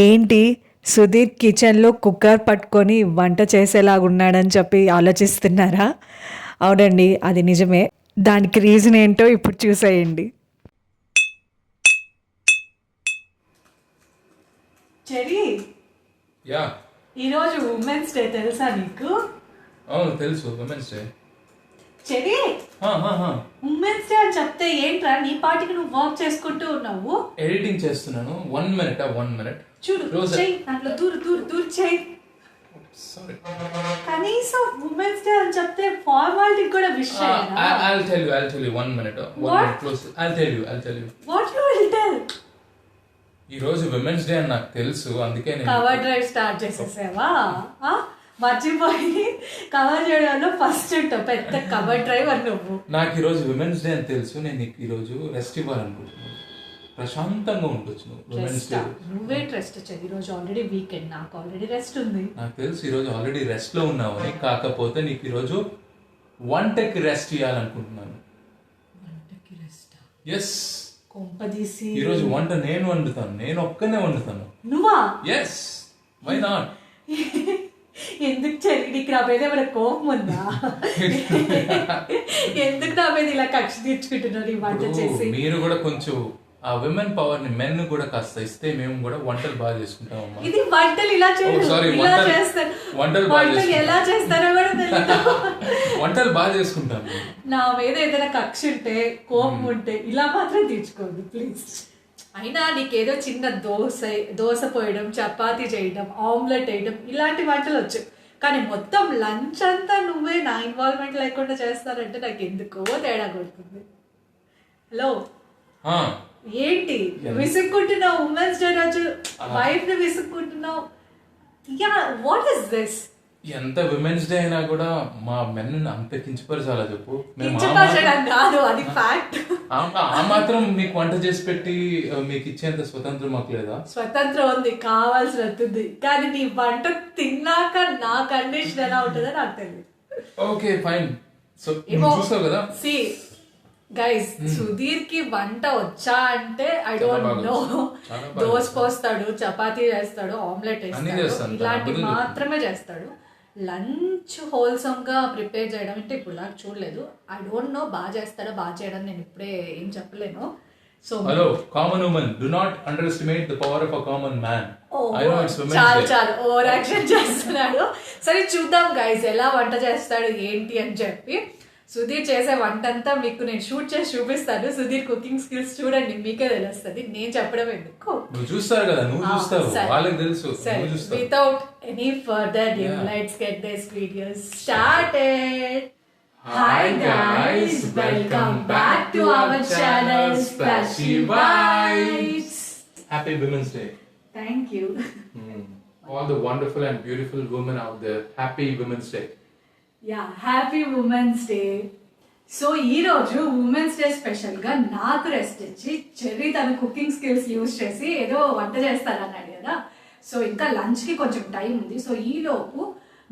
ఏంటి సుధీర్ కిచెన్లో కుక్కర్ పట్టుకొని వంట చేసేలాగున్నాడని చెప్పి ఆలోచిస్తున్నారా? అవునండి, అది నిజమే. దానికి రీజన్ ఏంటో ఇప్పుడు చూసేయండి. చెరి, యా ఈరోజు ఉమెన్స్ డే తెలుసా నీకు? అవును తెలుసు, ఉమెన్స్ డే. చెరి, ఉమెన్స్ డే అని చెప్తే ఏంట్రా నీ పాటికి నువ్వు వర్క్ చేసుకుంటూ ఉన్నావు? ఎడిటింగ్ చేస్తున్నాను. 1 minute, 1 minute. చూడు, చెయ్యి దాంట్లో దూరు దూరు దూరు చెయ్యి. Sorry. కనీసం ఉమెన్స్ డే అని చెప్తే ఫార్మాలిటీ కూడా విష్ చేయరా? I'll tell you 1 minute. Close. I'll tell you. What you will tell? ఈ రోజు విమెన్స్ డే అని నాకు తెలుసు, అందుకే నేను కవర్ డ్రైవ్ స్టార్ట్ చేసేసావా? మర్చిపోయి కవర్ చేయడంలో ఫస్ట్ ఉంటావు, పెద్ద కవర్ డ్రైవ్ అని నువ్వు. నాకు ఈ రోజు విమెన్స్ డే అని తెలుసు. నేను నీకు ఈ రోజు రెస్ట్ ఇవ్వాలనుకుంటున్నాను. ప్రశాంతంగా ఉండొచ్చు నువ్వు. విమెన్స్ డే నువ్వే రెస్ట్ వచ్చేది. ఈ రోజు ఆల్రెడీ వీకెండ్, నాకు ఆల్రెడీ రెస్ట్ ఉంది. నాకు తెలుసు ఈ రోజు ఆల్రెడీ రెస్ట్ లో ఉన్నావని. కాకపోతే నీకు ఈ రోజు వంటకి రెస్ట్ ఇవ్వాలనుకుంటున్నాను. వంటకి రెస్ట్? ఎస్. కొంపదీసి ఈ రోజు వంట నేను వండుతాను. నేను ఒక్కనే వండుతాను. నువ్వా? ఎస్. Why not? ఎందుకు చెల్లి, నీకు నా మీద ఏమైనా కోపం ఉందా? ఎందుకు నా మీద ఇలా కక్ష తీర్చుకుంటున్నారు ఈ వంట చేసి? మీరు కూడా కొంచెం ఆ విమెన్ పవర్ ని మెన్ కూడా కాస్త ఇస్తే మేము కూడా వంటలు బాగా చేసుకుంటాం. ఇది వంటలు ఇలా చేస్తారు. వంటలు ఎలా చేస్తారో కూడా తెలియదు. వంటలు బాగా చేసుకుంటాం. నా మీద ఏదైనా కక్ష ఉంటే, కోపం ఉంటే ఇలా మాత్రం తీర్చుకోండి ప్లీజ్. అయినా నీకేదో చిన్న దోశ పోయడం, చపాతీ చేయడం, ఆమ్లెట్ వేయడం ఇలాంటి వంటలు వచ్చు. కానీ మొత్తం లంచ్ అంతా నువ్వే నా ఇన్వాల్వ్మెంట్ లేకుండా చేస్తారంటే నాకు ఎందుకో తేడా కొడుతుంది. హలో, ఏంటి విసుక్కుంటున్నావు? ఉమెన్స్ డే రోజు వైఫ్ ని విసుక్కుంటున్నావు? Yeah, what is this? ఎంత విమెన్స్ డే అయినా కూడా మా మెన్ అంత కించపరచాలా చెప్పు? కాదు, అది ఫ్యాక్ట్. ఆ మాత్రం మీకు వంట చేసి పెట్టి మీకు ఇచ్చేంత స్వతంత్రం మాకు లేదా? స్వతంత్రం ఉంది, కావాల్సినది. కానీ నీ వంట తిన్నాక నా కండిషన్ ఎలా ఉంటుందో నాకు తెలియదు. Okay fine. సో చూసావు కదా. సి గైస్, సుధీర్ కి వంట వచ్చా అంటే ఐ డోంట్ నో. దోశ పోస్తాడు, చపాతీ చేస్తాడు, ఆమ్లెట్ వేస్తాడు, ఇలాంటివి మాత్రమే చేస్తాడు. లంచ్ హోల్సమ్ గా ప్రిపేర్ చేయడం అంటే ఇప్పుడు నాకు చూడలేదు. ఐ డోంట్ నో బాగా చేస్తాడో బాగా చేయడం నేను ఇప్పుడే ఏం చెప్పలేను. So hello, common women, do not under estimate the power of a common man. చాలు ఓవర్ యాక్షన్ చేస్తున్నాడు. సరే చూద్దాం గైస్ ఎలా వంట చేస్తాడు ఏంటి అని చెప్పి. సుధీర్ చేసే వంట అంతా మీకు నేను షూట్ చేసి చూపిస్తాను. సుధీర్ కుకింగ్ స్కిల్స్ చూడండి, మీకే తెలుస్తుంది, నేను చెప్పడం ఎందుకు. నువ్వు చూస్తారు కదా, నువ్వు చూస్తావు, వాళ్ళకి తెలుసు. Without any further ado, let's get this video started. Hi guys, welcome back to our channel Splashy Vibes. Happy women's day. Thank you. All the wonderful and beautiful women out there, happy women's day. Yeah, happy women's day. So ఈ రోజు women's day special గా నాకు rest ఇచ్చి cherry తన cooking skills use చేసి ఏదో వంట చేస్తారన్నాడు కదా. సో ఇంకా లంచ్ కి కొంచెం టైం ఉంది. సో ఈ లోపు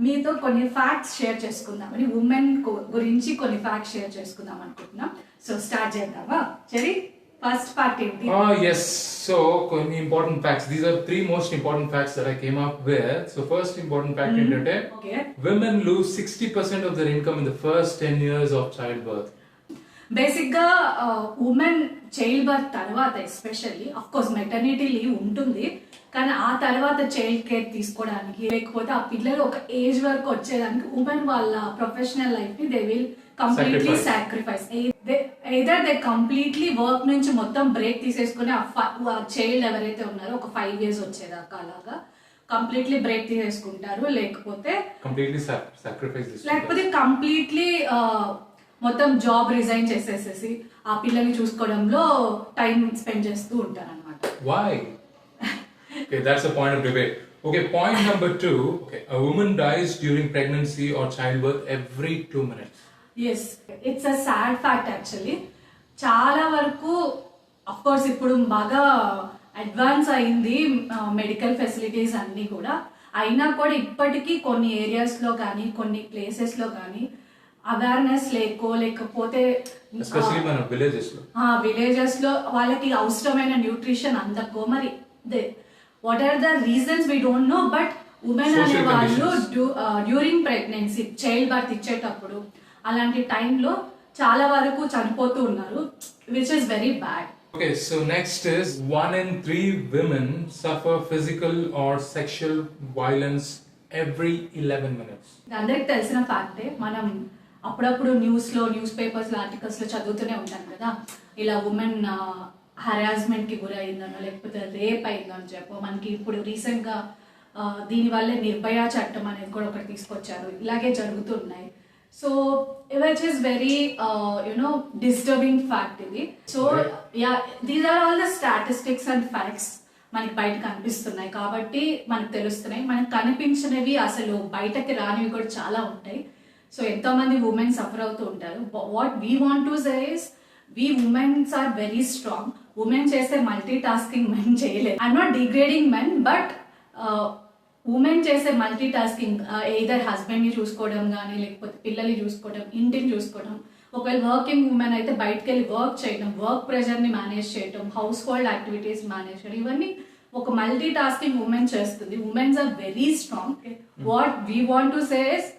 మీతో కొన్ని ఫ్యాక్ట్స్ షేర్ చేసుకుందామని, ఉమెన్ గురించి కొన్ని ఫ్యాక్ట్స్ షేర్ చేసుకుందాం అనుకుంటున్నాం. సో స్టార్ట్ చేద్దామా చెర్రీ? ఫస్ట్ ఫ్యాక్ట్ ఏంటి? Yes. So, కొన్ని important facts. These are 3 most important facts that I came up with. So, first important fact ఏంటంటే, women lose 60% of their income in the first 10 years of childbirth. Basic గా women child birth తర్వాత especially, of course maternity leave ఉంటుంది, కానీ ఆ తర్వాత child care తీసుకోవడానికి లేకపోతే ఆ పిల్లలు ఒక ఏజ్ వరకు వచ్చేదానికి ఉమెన్ వాళ్ళ ప్రొఫెషనల్ లైఫ్ ని they will completely sacrifice. either they completely work నుంచి మొత్తం బ్రేక్ తీసేసుకుని ఆ చైల్డ్ ఎవరైతే ఉన్నారో ఒక 5 years వచ్చేదాకా అలాగా కంప్లీట్లీ బ్రేక్ తీసేసుకుంటారు, లేకపోతే కంప్లీట్లీ మొత్తం జాబ్ రిజైన్ చేసేసేసి ఆ పిల్లల్ని చూసుకోవడంలో టైం స్పెండ్ చేస్తూ ఉంటారు అనమాట. Why? Okay, that's a point of debate. Okay, point number 2. Okay, a woman dies during pregnancy or childbirth every 2 minutes. Yes, it's a sad fact actually. చాలా వరకు of course ఇప్పుడు బాగా advance అయింది medical facilities అన్నీ కూడా. అయినా కూడా ఇప్పటికీ కొన్ని ఏరియాస్లో కానీ కొన్ని ప్లేసెస్లో కానీ అవేర్నెస్ లేకపోతే విలేజెస్ లో వాళ్ళకి అవసరమైన న్యూట్రిషన్ అందకో మరి what are the reasons we don't know, but women Social అనే వాళ్ళు conditions. During pregnancy child birth ఇచ్చేటప్పుడు అలాంటి టైంలో చాలా వరకు చనిపోతూ ఉన్నారు, which is very bad. Okay, so next is 1 in 3 women suffer physical or sexual violence every 11 minutes. అందరికి తెలిసిన ఫ్యాక్టే. మనం అప్పుడప్పుడు న్యూస్ పేపర్స్ ఆర్టికల్స్ లో చదువుతూనే ఉంటాం కదా, ఇలా ఉమెన్ హరాస్మెంట్ కి గురి అయిందనో లేకపోతే రేప్ అయిందని చెప్పో. మనకి ఇప్పుడు రీసెంట్ గా దీనివల్లే నిర్భయ చట్టం అనేది కూడా ఒకటి తీసుకొచ్చారు. ఇలాగే జరుగుతున్నాయి. So which is very disturbing fact ఇది. So these are all the statistics and facts మనకి బయట కనిపిస్తున్నాయి కాబట్టి మనకు తెలుస్తున్నాయి. మనకు కనిపించినవి అసలు బయటకి రానివి కూడా చాలా ఉంటాయి. సో ఎంతో మంది ఉమెన్ సఫర్ అవుతూ ఉంటారు. What we want to say is we womens are very strong. Women చేసే మల్టీ టాస్కింగ్ మెన్ చేయలేదు. I'm not degrading men, but women చేసే మల్టీ టాస్కింగ్ ఎయిదర్ హస్బెండ్ ని చూసుకోవడం కానీ, లేకపోతే పిల్లల్ని చూసుకోవడం, ఇంటిని చూసుకోవడం. ఒకవేళ వర్కింగ్ ఉమెన్ అయితే బయటకు వెళ్ళి వర్క్ చేయడం, వర్క్ ప్రెషర్ ని మేనేజ్ చేయడం, హౌస్ హోల్డ్ యాక్టివిటీస్ మేనేజ్ చేయడం, ఇవన్నీ ఒక మల్టీ టాస్కింగ్ ఉమెన్ చేస్తుంది. Womens are very strong. What we want to say is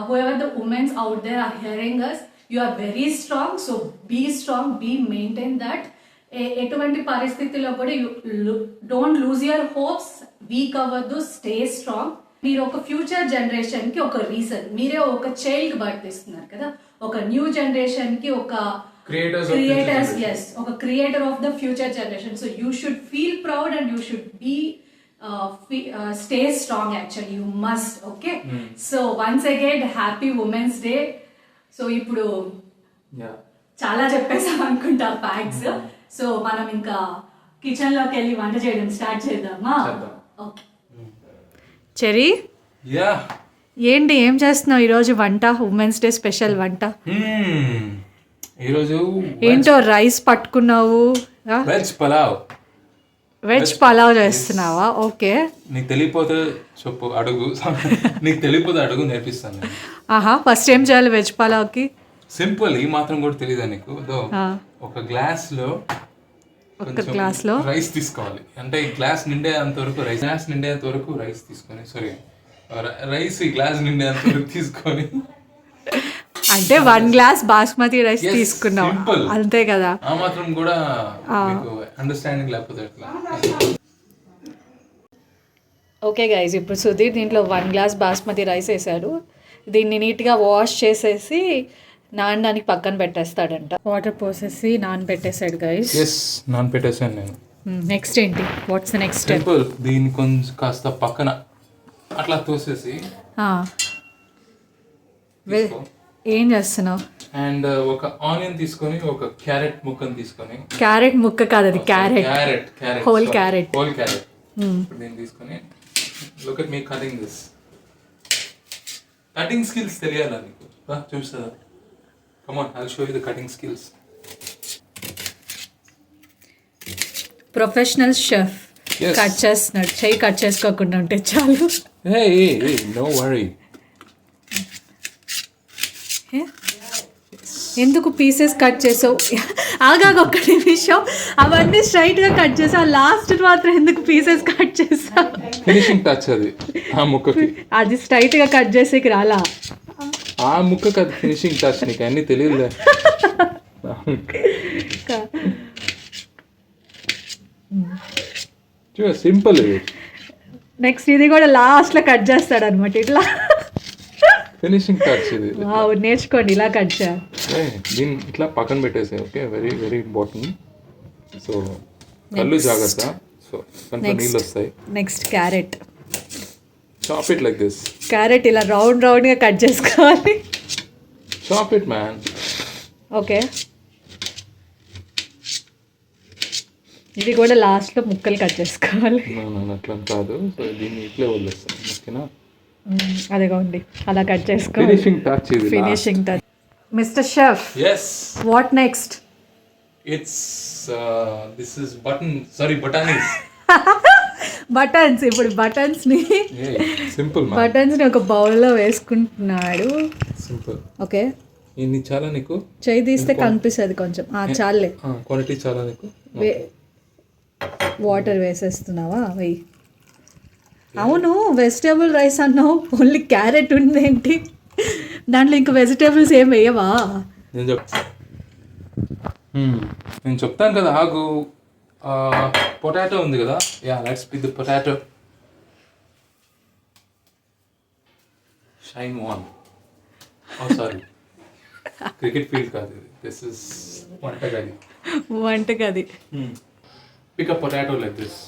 whoever the women out there are hearing us, you are very strong, so be strong, maintain that. ఎటువంటి పరిస్థితిలో కూడా don't lose your hopes, week అవ్వద్దు, stay strong. మీరు ఒక future generation కి ఒక reason, మీరే ఒక చైల్డ్ కి బర్త్ ఇస్తున్నారు కదా, ఒక న్యూ జనరేషన్ కి ఒక క్రియేటర్స్, ఒక creator of the future generation. So you should feel proud and you should be stay strong. Actually you must. Okay. So once again happy women's day. So ఇప్పుడు చాలా చెప్పేసాం అనుకుంటా facts. So మనం ఇంకా kitchen లోకి వెళ్ళి వంట చేయడం స్టార్ట్ చేద్దామా? ఓకే చెరీ, ఏంటి ఏం చేస్తున్నావు ఈరోజు వంట? ఉమెన్స్ డే స్పెషల్ వంట ఈరోజు ఏంటో రైస్ పట్టుకున్నావు, వెజ్ పలావ్ చేస్తున్నావా? ఓకే, నీకు తెలియపోతే చెప్పు, అడుగు. నీకు తెలియపోతే అడుగు, నేర్పిస్తాను. ఫస్ట్ ఏం చేయాలి వెజ్ పలావ్కి? సింపుల్, ఈ మాత్రం కూడా తెలియదా నీకు? ఒక గ్లాస్ లో రైస్ తీసుకోవాలి. అంటే ఈ గ్లాస్ నిండేంత వరకు రైస్ తీసుకొని, సారీ రైస్ ఈ గ్లాస్ నిండేంత వరకు తీసుకొని, అంటే 1 గ్లాస్ బాస్మతి రైస్ తీసుకున్నాం అంతే కదా? ఆ మాత్రం కూడా మీకు అండర్స్టాండింగ్ లేకపోతే ఎట్లా? ఓకే గైస్, ఇప్పుడు సుధీర్ దీంట్లో 1 గ్లాస్ బాస్మతి రైస్ వేసాడు. దీన్ని నీట్గా వాష్ చేసేసి నానడానికి పక్కన పెట్టేస్తాడంట. వాటర్ పోసేసి నానబెట్టేసాడు గైస్. నానబెట్టేసాను నేను. నెక్స్ట్ ఏంటి? What's the next step? దీన్ని కొంచెం కాస్త పక్కన అట్లా తోసేసి ఏం చేస్తున్నావు? అండ్ ఒక ఆనియన్ తీసుకొని, ఒక క్యారెట్ ముక్కని తీసుకొని, క్యారెట్ ముక్క కాదు అది, క్యారెట్, హోల్ క్యారెట్. దీన్ని తీసుకొని, look at me cutting this. Cutting skills తెలియాలా నీకు? చూస్తా, come on, I'll show you the cutting skills. Professional chef cut చేస్తున్నాడు. చెయ్యి కట్ చేసుకోకుండా ఉంటే చాలు. No worry. ఎందుకు పీసెస్ కట్ చేసావు? ఆగాగా ఒక్క నిమిషం, అవన్నీ స్ట్రైట్ గా కట్ చేసావు, లాస్ట్ మాత్రం ఎందుకు పీసెస్ కట్ చేసావు? ఫినిషింగ్ టచ్ అది ఆ ముక్కకి. అది స్ట్రైట్ గా కట్ చేసేకి రాలా? ఆ ముక్కకి అది ఫినిషింగ్ టచ్. నీకు అన్ని తెలియదులే. సింపుల్. నెక్స్ట్ ఇది కూడా లాస్ట్ లో కట్ చేస్తాడు అనమాట, ఇట్లా ఫినిషింగ్ టచ్ ఇది. నేర్చుకోండి ఇలా కట్ చేయాలి. దీన్ని ఇట్లా పక్కన పెట్టేసాయి. Okay, very very important. So కళ్ళు జాగ్రత్త, సో కొంచెం నీళ్ళు వస్తాయి. Next carrot. Chop it like this. Carrot ఇలా రౌండ్ రౌండ్ గా కట్ చేసుకోవాలి. Chop it man. ఓకే, ఇది కూడా లాస్ట్ లో ముక్కలు కట్ చేసుకోవాలి. అట్లా కాదు, సో దీన్ని ఇట్లే వదిలేస్తాను. ఓకేనా? అదిగా ఉంది, అలా కట్ చేసుకో. ఫినిషింగ్ టచ్ ఇది. Finishing touch. Mister chef, yes, what next? It's this is buttonis. Buttons. ఇప్పుడు బటన్స్ ని సింపుల్ బటన్స్ ని ఒక బౌల్ లో వేసుకుంటున్నాడు. సింపుల్. ఓకే, ఇది చాలా నీకు చేయి తీస్తే కనిపిస్తుంది కొంచెం. చాలే, క్వాలిటీ చాలా నీకు. వాటర్ వేసేస్తున్నావా వెయ్యి. అవును వెజిటేబుల్ రైస్ అన్నావు, ఓన్లీ క్యారెట్ ఉందేంటి దాంట్లో ఇంకా వెజిటేబుల్స్ ఏం వేయవా? నేను చెప్తాను కదా ఆగు. పొటాటో ఉంది కదా, yeah let's pick the potato. Shine one. Oh sorry, cricket field కాదు ఇది, దిస్ ఇస్ వంటగది. వంటగది. Pick a potato like this.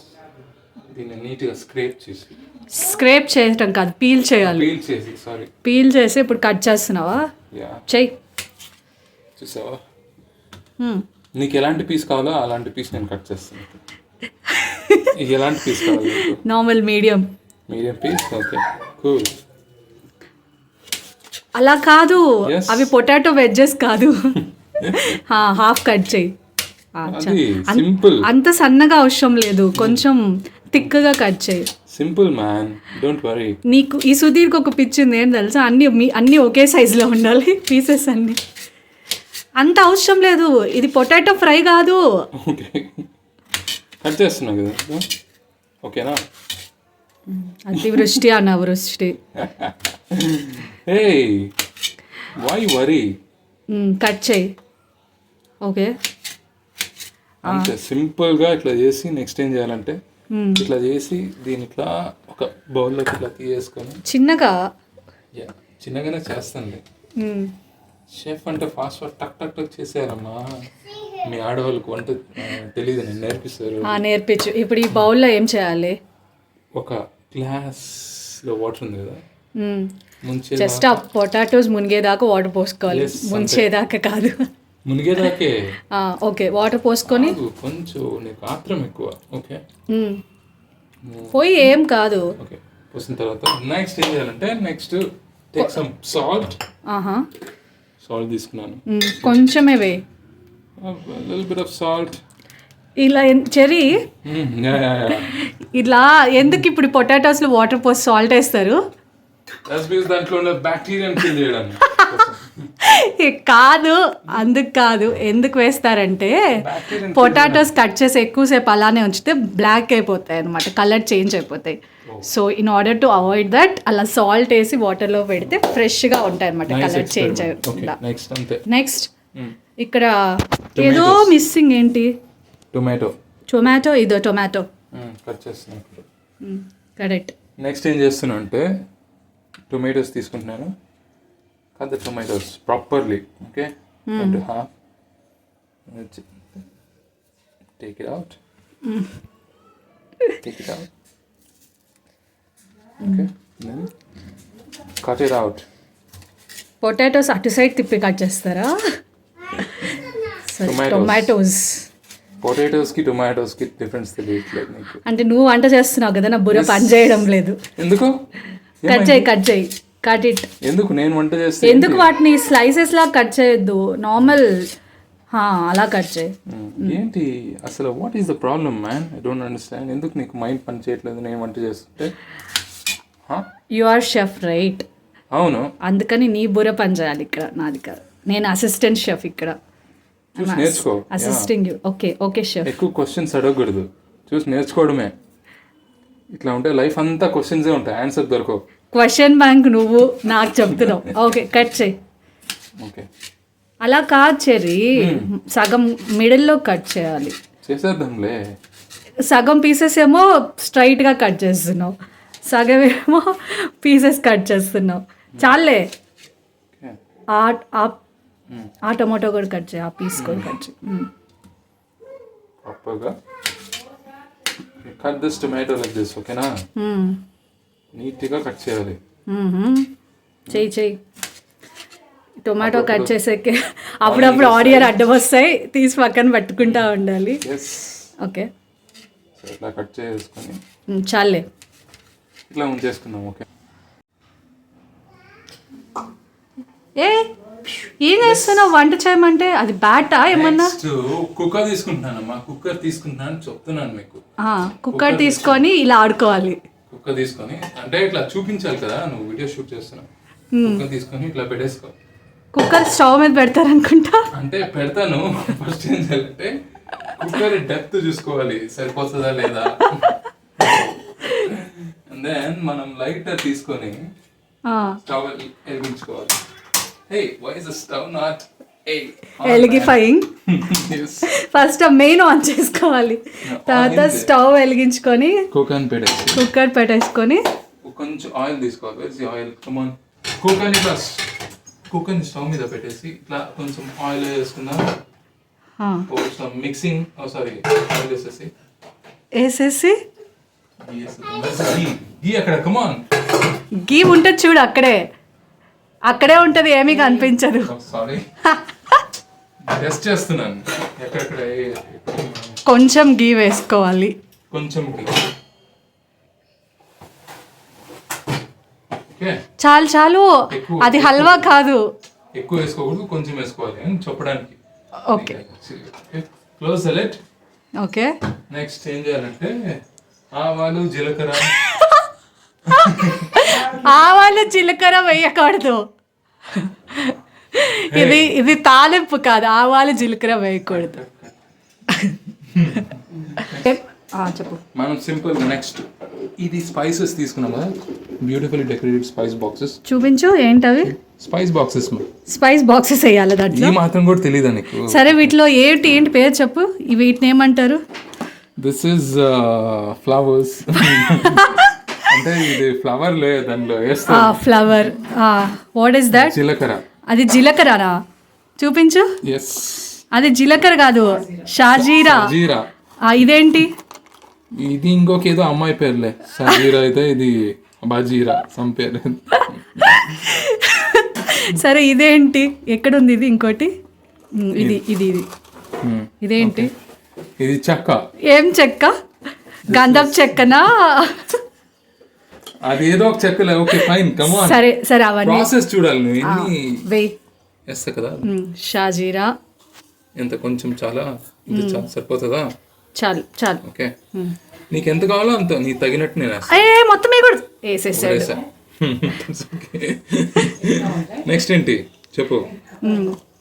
దీన్ని నీట్గా స్క్రేప్ చేయటం కాదు, పీల్ చేయాలి. పీల్ చేసి, సారీ, పీల్ చేసి ఇప్పుడు కట్ చేస్తున్నావా? యా చెయ్యి. చూసావా, నీకు ఎలాంటి పీస్ కావాలో అలాంటి పీస్ నేను కట్ చేస్తాను. ఎలాంటి పీస్ కావాలి? Normal medium piece. Okay, cool. అలా కాదు, Yes. అవి పొటాటో వెజ్జెస్ కాదు. హాఫ్ కట్ చేయి. అది సింపుల్. అంత సన్నగా అవసరం లేదు, కొంచెం థిక్గా కట్ చేయి. Simple man, don't worry. నీకు ఈ సుధీర్కి ఒక పిచ్చింది ఏం తెలుసా, అన్నీ ఒకే సైజులో ఉండాలి పీసెస్ అన్నీ. అంత అవసరం లేదు, ఇది పొటాటో ఫ్రై కాదు. ఓకే, కట్ చేస్తున్నా కదా, ఓకేనా? అతివృష్టి అనావృష్టి. హే, వై వరీ? కట్ చేయి. ఓకే, అంతే సింపుల్ గా ఇట్లా చేసి నెక్స్ట్ ఏం చేయాలంటే ఇట్లా చేసి దీని ఇట్లా ఒక బౌల్లోకి ఇట్లా తీసేసుకొని చిన్నగా. చిన్నగానే చేస్తానులే. షెఫ్ అంటే ఫాస్ట్ టక్ టక్ టక్ చేసేయాలమ్మా. మీ ఆడవాళ్ళకి వంట తెలియదు, నేను నేర్పిస్తారు. నేర్పించు. ఇప్పుడు ఈ బౌల్లో ఏం చేయాలి? ఒక గ్లాస్ లో వాటర్ ఉంది కదా, జస్ట్ ఆ పొటాటోస్ మునిగేదాకా వాటర్ పోసుకోవాలి. Yes, ముంచేదాకా కాదు. మునిగేదాకే. ఓకే, వాటర్ పోసుకొని. కొంచెం నీకు ఆత్రం ఎక్కువ. ఓకే, పోయి ఏం కాదు. ఓకే, పోసిన తర్వాత నెక్స్ట్ ఏం చేయాలంటే next take some salt. Salt తీసుకున్నాను, కొంచెమే వేయి. Little bit of salt. ఇలా చెరి ఇలా ఎందుకు ఇప్పుడు పొటాటోస్ లో వాటర్ పోసి సాల్ట్ వేస్తారు? దాంట్లో ఉన్న బ్యాక్టీరియా కిల్ చేయడానికి. కాదు, అందుకు కాదు. ఎందుకు వేస్తారంటే పొటాటోస్ కట్ చేసి ఎక్కువసేపు అలానే ఉంచితే బ్లాక్ అయిపోతాయి అనమాట, కలర్ చేంజ్ అయిపోతాయి. So in order to avoid that అలా సాల్ట్ వేసి వాటర్లో పెడితే ఫ్రెష్గా ఉంటాయి అనమాట, కలర్ చేంజ్ అయ్యకుండా. నెక్స్ట్ ఇక్కడ ఏదో మిస్సింగ్ ఏంటి? టొమాటో. ఇదో టొమాటో కట్ చేస్తున్నాను. కరెక్ట్. నెక్స్ట్ ఏం చేస్తున్నా అంటే టొమాటోస్ తీసుకుంటున్నాను. cut the tomatoes properly. Okay, into half. Take it out. Take it out. Okay, then cut it out. Potatoes అటు సైడ్ తిప్పి కట్ చేస్తారా? టొమాటోస్. పొటాటోస్కి టొమాటోస్కి డిఫరెన్స్ తెలియట్లేదు నీకు. అంటే నువ్వు వంట చేస్తున్నావు కదా, నా బుర్ర పని చేయడం లేదు. ఎందుకు? కట్ చేయి. Cut it. ఎందుకు నేను వంట చేస్తే ఎందుకు వాటిని స్లైసెస్ లా కట్ చేయొద్దు, నార్మల్ అలా కట్ చేయి. ఏంటి అసలు what is the problem man? I don't understand. ఎందుకు నీకు మైండ్ పని చేయట్లేదు నేను వంట చేస్తుంటే? You are chef right? అవును, అందుకని నీ బుర్ర పని చేయాలి ఇక్కడ, నాది కాదు. నేను అసిస్టెంట్ షెఫ్ ఇక్కడ. చూసి నేర్చుకో. Assisting you. Okay chef. ఎక్కువ క్వశ్చన్స్ అడగకూడదు, చూసి నేర్చుకోవడమే. ఇట్లా ఉంటే లైఫ్ అంతా క్వశ్చన్సే ఉంటాయి, ఆన్సర్ దొరకవు. క్వశ్చన్ బ్యాంక్ నువ్వు నాకు చెప్తున్నావు. ఓకే, కట్ చేయి. ఓకే, అలా కాదు చెర్రీ, సగం మిడిల్లో కట్ చేయాలి. చేసేద్దాంలే. సగం పీసెస్ ఏమో స్ట్రైట్గా కట్ చేస్తున్నావు, సగం ఏమో పీసెస్ కట్ చేస్తున్నావు. చాలే, ఆ టొమాటో కూడా కట్ చేయి, ఆ పీస్ కూడా కట్ చేయి. ప్రాపర్గా cut this tomato like this. ఓకేనా? నీట్గా కట్ చేయాలి. చెయ్యి. టొమాటో కట్ చేసాకే అప్పుడప్పుడు ఆడియర్ అడ్డం వస్తాయి, తీసి పక్కన పెట్టుకుంటా ఉండాలి. ఓకే, ఇట్లా కట్ చేసుకొని చాలే, ఇట్లా ఉంచేసుకుందాం. ఓకే, ఏం చేస్తున్నావు? వంట చేయమంటే అది బ్యాటా ఏమన్నా? కుక్కర్ తీసుకుంటున్నానమ్మా, కుక్కర్ తీసుకుంటున్నాను చెప్తున్నాను మీకు. కుక్కర్ తీసుకొని ఇలా ఆడుకోవాలి. కుక్కర్ తీసుకొని అంటే ఇట్లా చూపించాలి కదా, నువ్వు వీడియో షూట్ చేస్తున్నావు. కుక్కర్ తీసుకొని ఇట్లా పెట్టేసుకో. కుక్కర్ స్టవ్ మీద పెడతారనుకుంటా. అంటే పెడతాను. ఫస్ట్ ఏం చేయాలంటే కుక్కర్ డెప్త్ చూసుకోవాలి సరిపోతుందా లేదా. అండ్ దెన్ మనం లైటర్ తీసుకొని స్టవ్ వెలిగించుకోవాలి. Hey why is the stove not electrifying. First main on చేసుకోవాలి, తర్వాత స్టవ్ వెలిగించుకొని కుక్కర్ పెట్టేసుకొని కొంచెం ఆయిల్ తీసుకోవాలి. ఆయిల్ కమాన్ కుక్కర్ని స్టవ్ మీద పెట్టేసి ఇట్లా కొంచెం ఆయిల్ వేసుకుందాం. మిక్సింగ్ సారీ ఆయిల్ వేసేసి గీ అక్కడ కమాన్ గీ ఉంటుంది చూడు, అక్కడే ఉంటది, ఏమీ కనిపించదు. సారీ టెస్ట్ చేస్తున్నాను. ఎక్కడెక్కడ కొంచెం గీ వేసుకోవాలి. కొంచెం చాలు చాలు, అది హల్వా కాదు. ఎక్కువ వేసుకోకూడదు, కొంచెం వేసుకోవాలి అని చెప్పడానికి. Okay close select. Okay next ఏం చేయాలంటే ఆవాలు జీలకర్ర. ఆవాలు జీలకర్ర వేయకూడదు, ఇది తాలింపు కాదు, ఆవాలు జీలకర్ర వేయకూడదు. చెప్పు. మనం సింపుల్ నెక్స్ట్ ఇది స్పైసెస్ తీసుకున్నాం కదా, బ్యూటిఫుల్లీ డెకరేటెడ్ స్పైస్ బాక్సెస్. చూపించు ఏంటవి. స్పైస్ బాక్సెస్ వేయాలి దాంట్లో. ఈ మాత్రం కూడా తెలియదా నీకు? సరే వీటిలో ఏంటి పేరు చెప్పు, వీటిని ఏమంటారు? This is flowers. అంటే ఇది ఫ్లవర్ లే, దాంట్లో వేస్తా. ఫ్లవర్. What is that? జీలకర్ర. అది జీలకర్రనా? చూపించు. ఎస్, అది జీలకర్ర కాదు, షాజీరా. ఇదేంటి? ఇది ఇంకొక ఏదో అమ్మాయి పేర్లే. షాజీరా అయితే ఇది బాజీరా సమ్ పేరు. సరే ఇదేంటి? ఎక్కడుంది ఇది? ఇంకోటి ఇది ఇది ఇది ఇదేంటి? ఇది చెక్క. ఏం చెక్క? గంధపు చెక్కనా? అది ఏదో ఒక చెక్కలే. Okay fine come on. సరే సరే అవన్నీ ప్రాసెస్ చూడాలి నువ్వు. ఎన్ని వెయ్ వేస్తా కదా. షాజీరా ఎంత? కొంచెం చాలా సరిపోతుందా? చాలు చాలు. ఓకే నీకు ఎంత కావాలో అంత, నీ తగినట్టు నేను మొత్తం వేసేసాడు. నెక్స్ట్ ఏంటి చెప్పు.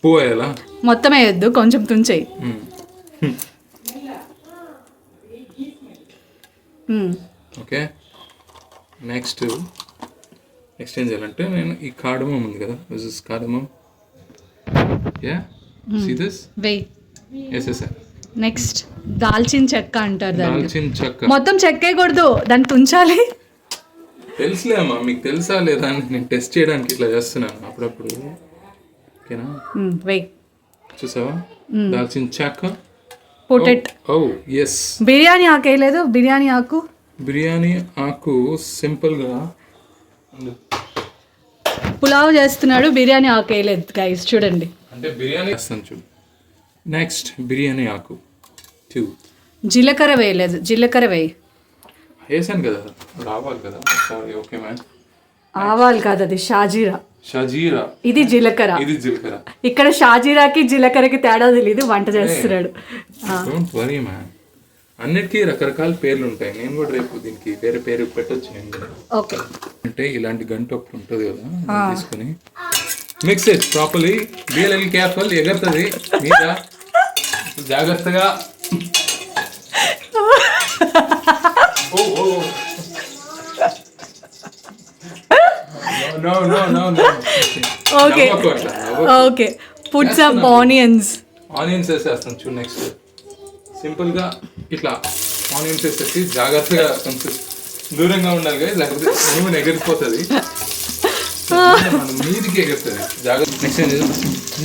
పువ్వు వేయాలా? మొత్తం వేయద్దు, కొంచెం తుంచేయి. ఓకే నెక్స్ట్ ఏం చేయాలంటే, నేను ఈ కార్డమం ఉంది కదా, this is cardamom. Yeah see this. వెయ్. వేసేసా. నెక్స్ట్ దాల్చిన చెక్క అంటారు. దాల్చిన చెక్క మొత్తం చెక్క వేయకూడదు, దాన్ని తుంచాలి. తెలుసులే అమ్మా, మీకు తెలుసా లేదా అని నేను టెస్ట్ చేయడానికి ఇట్లా చేస్తున్నాను అప్పుడప్పుడు. ఓకేనా? వెయ్. చూసావా? దాల్చిన చెక్క. పొటెట్. ఓ ఎస్. బిర్యానీ ఆకు వేయలేదు. బిర్యానీ ఆకు సింపుల్ గా పులావ్ చేస్తున్నాడు, బిర్యానీ ఆకు వేయలేదు గైస్, చూడండి. అంటే బిర్యానీ చేస్తాను చూడు. నెక్స్ట్ బిర్యానీ ఆకు 2. జీలకర్ర వేయలేదు. జీలకర్ర వేసాను కదా, రావాలి కదా. సారీ. Okay ma'am. ఆవాలు కాదు, అది షాజీరా. ఇది జీలకర్ర. ఇక్కడ షాజీరాకి జీలకర్రకి తేడా తెలియదు, వంట చేస్తున్నాడు. డోంట్ వరీ మ్యామ్, అన్నిటికీ రకరకాల పేర్లు ఉంటాయి. నేను కూడా రేపు దీనికి వేరే పేరు పెట్టొచ్చు. ఓకే అంటే ఇలాంటి గంట ఒకటి ఉంటుంది కదా, తీసుకుని mix it properly. Be little careful, ఎగరుతుంది మీద, జాగ్రత్తగా. ఓకే పుట్ సమ్ ఆనియన్స్ వేసేస్తాను చూడు. నెక్స్ట్ సింపుల్ గా ఇట్లా ఆనియన్స్ వేసేసి జాగ్రత్తగా కొంచెం దూరంగా ఉండాలి కదా, లేకపోతే ఏమైనా ఎగిరిపోతుంది, మీదికి ఎగురుతుంది. జాగ్రత్త.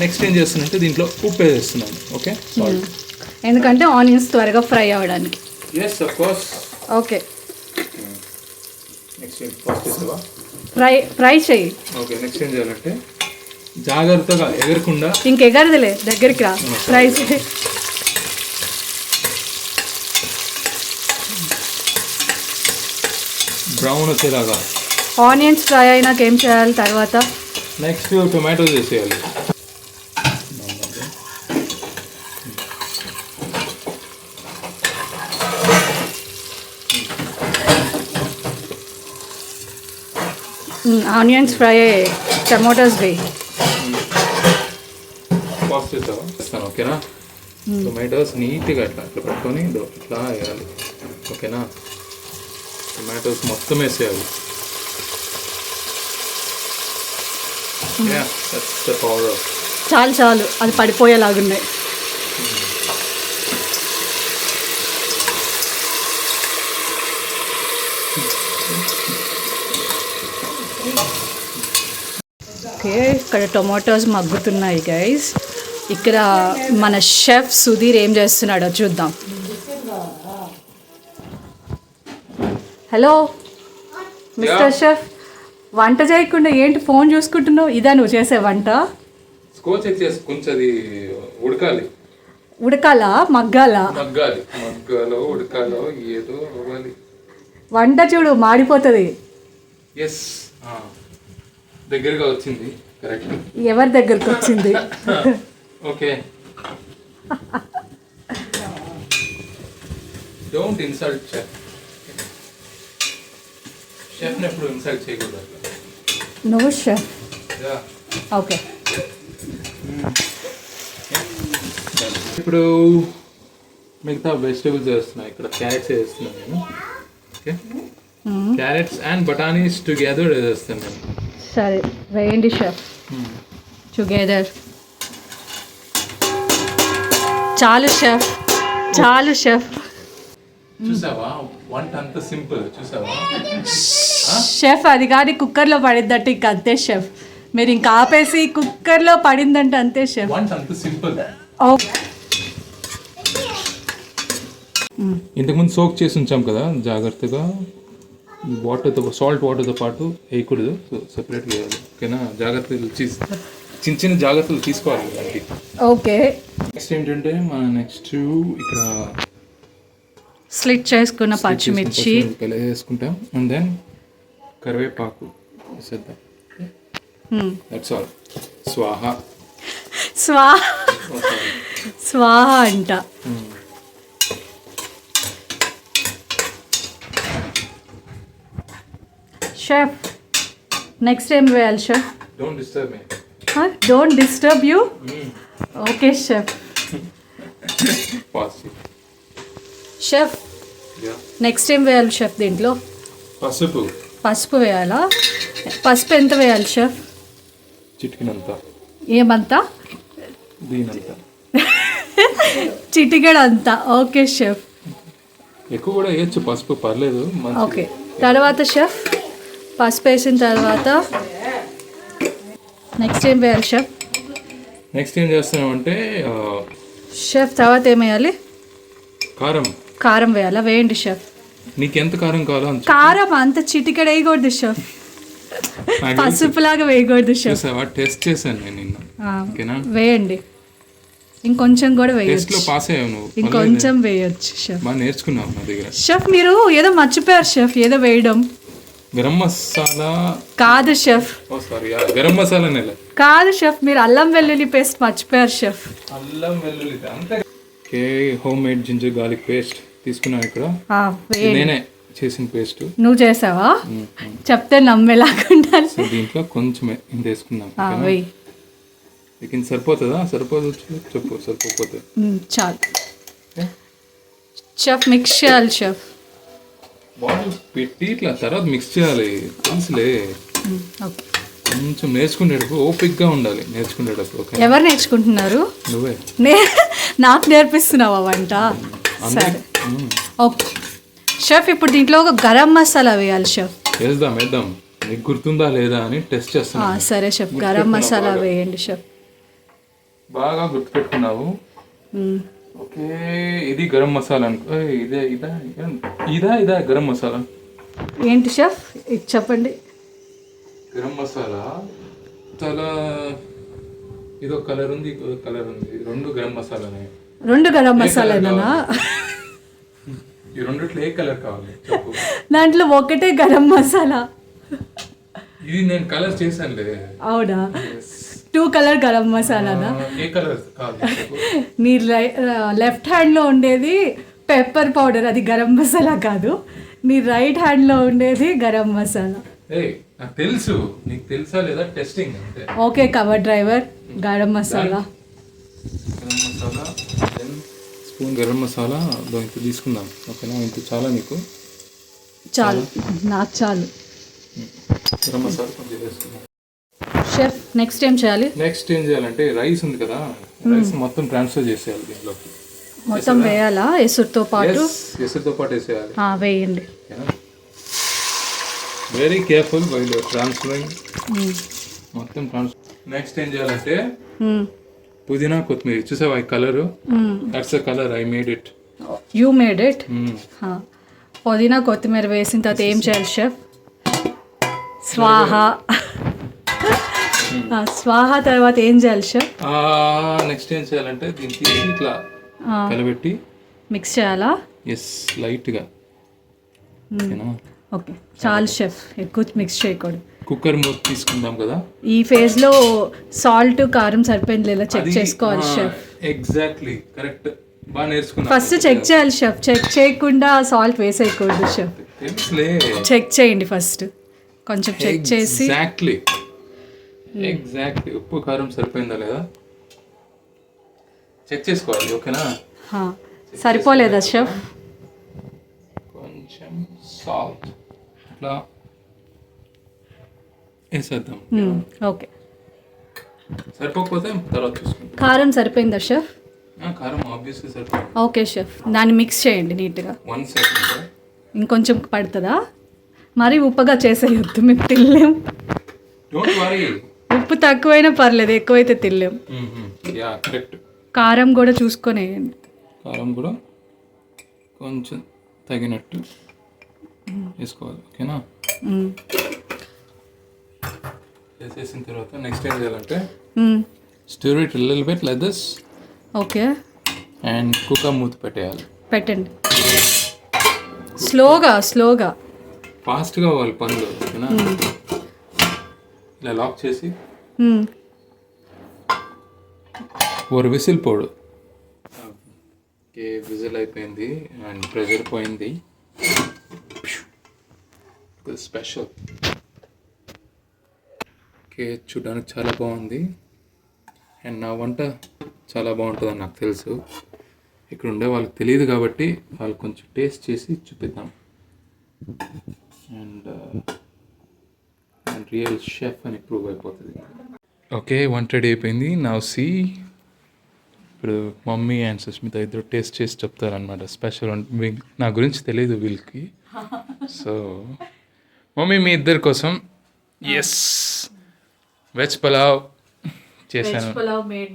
నెక్స్ట్ ఏం చేస్తున్నంటే దీంట్లో ఉప్పు వేసేస్తున్నాను. ఓకే సాల్ట్, ఎందుకంటే ఆనియన్స్ త్వరగా ఫ్రై అవ్వడానికి. Yes of course. Okay next first చేస్తావా? ఫ్రై చెయ్యి. ఓకే నెక్స్ట్ ఏం చేయాలంటే జాగ్రత్తగా ఎగరకుండా. ఇంకెగరదులే, దగ్గరికి రా. ఫ్రై చేయి. బ్రౌన్ వచ్చేలాగా. ఆనియన్స్ ఫ్రై అయినాక ఏం చేయాలి తర్వాత? నెక్స్ట్ టొమాటోస్ వేసేయాలి. ఆనియన్స్ ఫ్రై అయ్యాయి, టమాటోస్ వేయి. పాస్ చేస్తావా? ఓకేనా? టొమాటోస్ నీట్గా అట్లా అట్లా పట్టుకొని ఇట్లా వేయాలి. ఓకేనా, టొమాటోస్ మొత్తం వేసేయాలి. పౌడర్ చాలు చాలు, అది పడిపోయేలాగున్నాయి. ఓకే, ఇక్కడ టొమాటోస్ మగ్గుతున్నాయి గైస్. ఇక్కడ మన షెఫ్ సుధీర్ ఏం చేస్తున్నాడో చూద్దాం. హలో మిస్టర్ షెఫ్, వంట చేయకుండా ఏంటి ఫోన్ చూసుకుంటున్నావు? ఇదా నువ్వు చేసే వంట? స్కోచ్ చేసి కొంచెం అది ఉడకాలి. ఉడకాలా మగ్గాలా? మగ్గాలో ఉడకాలో ఏదో అవ్వాలి. వంట చూడు మాడిపోతుంది. ఎస్, దగ్గరగా వచ్చింది. కరెక్ట్. ఎవరి దగ్గరకు వచ్చింది? Okay, don't insult chef. చెఫ్ని ఎప్పుడు ఇన్సల్ట్ చేయకూడదు అట్లా. నువ్వు షెఫ్. ఓకే, ఇప్పుడు మిగతా వెజిటేబుల్స్ వేస్తున్నాయి. ఇక్కడ క్యారెట్స్ వేస్తున్నాను నేను. ఓకే, క్యారెట్స్ అండ్ బటానీస్ టుగెదర్ వేస్తాను నేను. సరే వేయండి షెఫ్. టుగెదర్. చాలు షెఫ్, చాలు షెఫ్. చూసావా వంట అంత సింపుల్, చూసావా? షెఫ్ అది కానీ కుక్కర్లో పడిందంటే ఇంక అంతే షెఫ్. మీరు ఇంకా ఆపేసి కుక్కర్లో పడిందంటే అంతే షెఫ్. వంట అంత సింపుల్. ఇంతకుముందు సోక్ చేసి ఉంచాం కదా, జాగ్రత్తగా వాటర్తో సాల్ట్ వాటర్తో పాటు వేయకూడదు, సపరేట్గా వేయాలి. ఓకేనా, జాగ్రత్తలు చిన్న చిన్న జాగ్రత్తలు తీసుకోవాలి దానికి. ఓకే, నెక్స్ట్ ఏంటంటే మన నెక్స్ట్ ఇక్కడ స్లిట్ చేసుకున్న పచ్చిమిర్చి వేసుకుంటాం. అండ్ దెన్ కరివేపాకు వేసేద్దాం. That's all. స్వాహ. స్వాహ అంట. షెఫ్ నెక్స్ట్ ఏం వేయాలి chef? Don't disturb me. Don't disturb you. Okay chef. Chef next ఏం వేయాలి షెఫ్ దీంట్లో? పసుపు. పసుపు వేయాలా? పసుపు ఎంత వేయాలి షెఫ్? చిటికినంత. ఏమంతా? దీనంతా. చిటికెడు అంతా. Okay chef. ఎక్కువ కూడా వేయచ్చు పసుపు, పర్లేదు. ఓకే, తర్వాత షెఫ్ పసుపు వేసిన తర్వాత నెక్స్ట్ ఏం వేయాలి షెఫ్? నెక్స్ట్ ఏం చేస్తున్నామంటే షెఫ్ తర్వాత ఏం వేయాలి? కారం. కారం వేయాలా? వేయండి షెఫ్. నీకు ఎంత కారం కావాలో అంత. కారం అంత చిటికెడు వేయకూడదు షెఫ్, పసుపులాగా వేయకూడదు షెఫ్. టెస్ట్ చేశాను నేను నిన్న. వేయండి, ఇంకొంచెం కూడా టెస్ట్ వేయచ్చు. లో పాస్ అయ్యావు నువ్వు. ఇంకొంచెం వేయచ్చు షెఫ్. బాగా నేర్చుకున్నావు నా దగ్గర. షెఫ్ మీరు ఏదో మర్చిపోయారు షెఫ్, ఏదో వేయడం. గరం మసాలా కాదు షెఫ్. ఓ సారీ, గరం మసాలా నెల కాదు షెఫ్, మీరు అల్లం వెల్లుల్లి పేస్ట్ మర్చిపోయారు షెఫ్. అల్లం వెల్లుల్లి అంతే. Okay, homemade ginger garlic paste తీసుకున్నాను ఇక్కడ. నేనే చేసిన పేస్ట్. నువ్వు చేసావా? చెప్తే నమ్మేలాగా. దీంట్లో కొంచెమే ఇంత వేసుకున్నాం. సరిపోతుందా? సరిపోదు చెప్పు. సరిపోతే చాలు షెఫ్. మిక్స్ చేయాలి షెఫ్. బాటిల్ పెట్టి ఇట్లా తర్వాత మిక్స్ చేయాలి, తెలుసులే. కొంచెం నేర్చుకునేటప్పుడు ఓపిక్గా ఉండాలి నేర్చుకునేటప్పుడు. ఎవరు నేర్చుకుంటున్నారు? నువ్వే. నాకు నేర్పిస్తున్నావా వంట? సరే ఓకే షెఫ్. ఇప్పుడు దీంట్లో ఒక గరం మసాలా వేయాలి షెఫ్. వేద్దాం. నీకు గుర్తుందా లేదా అని టెస్ట్ చేస్తున్నా. సరే షెఫ్, గరం మసాలా వేయండి షెఫ్. బాగా గుర్తుపెట్టుకున్నావు. ఓకే, ఇది గరం మసాలా అనుకో. ఇదా గరం మసాలా? ఏంటి షెఫ్ ఇది చెప్పండి. గరం మసాలా చాలా ఇదో కలర్ ఉంది, ఇదో కలర్ ఉంది. రెండు గరం మసాలానే. రెండు గరం మసాలానా? ఈ రెండిట్లో ఏ కలర్ కావాలి చెప్పు. దాంట్లో ఒకటే గరం మసాలా. ఇది నేను కలర్ చేశానులే. అవునా? 2 కలర్ గరం మసాలానా? ఏ కలర్ కావాలి? నీ లెఫ్ట్ హ్యాండ్లో ఉండేది పెప్పర్ పౌడర్, అది గరం మసాలా కాదు. నీ రైట్ హ్యాండ్లో ఉండేది గరం మసాలా. నాకు తెలుసు, నీకు తెలుసా లేదా టెస్టింగ్ అంతే. Okay, cover driver garam masala. Garam masala, then spoon garam masala ఇంత తీసుకుందాం. ఓకేనా, ఇంత చాలా నీకు? చాలు, నాకు చాలు. గరం మసాలా కొంచెం వేసుకుందాం. షెఫ్ నెక్స్ట్ ఏం చేయాలి? నెక్స్ట్ ఏం చేయాలంటే రైస్ ఉంది కదా, రైస్ మొత్తం ట్రాన్స్ఫర్ చేసేయాలి దీంట్లోకి. మొత్తం వేయాలా ఎసురుతో పాటు? ఎసురుతో పాటు వేసేయాలి. వేయండి. Very careful while transferring. మొత్తం ట్రాన్స్ఫర్. నెక్స్ట్ ఏం చేయాలంటే పుదీనా కొత్తిమీర. చూసావా ఈ colour? That's the colour, I made it. You made it. పుదీనా కొత్తిమీర వేసిన తర్వాత ఏం చేయాలి షెఫ్? స్వాహ. స్వాహ తర్వాత ఏం చేయాలి షెఫ్? నెక్స్ట్ ఏం చేయాలంటే దీన్ని తీసి ఇట్లా కలబెట్టి మిక్స్ చేయాలా? ఎస్, లైట్గా. ఓకే, చాలు షెఫ్, ఎక్కువ మిక్స్ చేయకూడదు. కుక్కర్ మూత తీసుకుందాం కదా. ఈ ఫేజ్ లో సాల్ట్ కారం సరిపోయింది లేదా చెక్ చేసుకోవాలి షెఫ్. ఎగ్జాక్ట్లీ కరెక్ట్, బాగా నేర్చుకున్నా. ఫస్ట్ చెక్ చేయాలి షెఫ్, చెక్ చేయకుండా సాల్ట్ వేసేయకూడదు షెఫ్. చెక్ చేయండి ఫస్ట్, కొంచెం చెక్ చేసి. ఎగ్జాక్ట్లీ ఉప్పు కారం సరిపోయిందా లేదా చెక్ చేసుకోవాలి. ఓకేనా, సరిపోలేదా షెఫ్? కొంచెం సాల్ట్ అట్లా వేసేద్దాం. ఓకే, సరిపోకపోతే తర్వాత చూసుకుంటాం. కారం సరిపోయిందా షెఫ్? కారం ఆబ్వియస్లీ సరిపోయింది. ఓకే షెఫ్, దాన్ని మిక్స్ చేయండి నీట్గా. 1 సెకండ్. ఇంకొంచెం పడుతుందా? మరీ ఉప్పగా చేసేయొద్దు, మేము తినలేం. డోంట్ వరీ, ఉప్పు తక్కువైనా పర్లేదు, ఎక్కువైతే తినలేం. Yeah correct. కారం కూడా చూసుకొని వేయండి. కారం కూడా కొంచెం తగినట్టు వేసుకోవాలి. ఓకేనా, వేసేసిన తర్వాత నెక్స్ట్ ఏం చేయాలంటే stir it little bit like this. Okay, and cooker మూత పెట్టేయాలి. పెట్టండి, స్లోగా ఫాస్ట్గా అవ్వాలి పనులు. ఓకేనా, ఇలా లాక్ చేసి ఒక విజిల్ పోడు. ఓకే, విజిల్ అయిపోయింది అండ్ ప్రెషర్ పోయింది. స్పెషల్. ఓకే, చూడడానికి చాలా బాగుంది అండ్ నా వంట చాలా బాగుంటుందని నాకు తెలుసు. ఇక్కడ ఉండే వాళ్ళకి తెలియదు కాబట్టి వాళ్ళు కొంచెం టేస్ట్ చేసి చూపిద్దాం. అండ్ రియల్ షెఫ్ అని ప్రూవ్ అయిపోతుంది. ఓకే, వంట రెడీ అయిపోయింది. నా సి ఇప్పుడు మమ్మీ అండ్ సుష్మిత ఇద్దరు టేస్ట్ చేసి చెప్తారనమాట. స్పెషల్ నా గురించి తెలియదు వీళ్ళకి. సో మమ్మీ మీ ఇద్దరి కోసం ఎస్ వెజ్ పలావ్ చేశాను. Made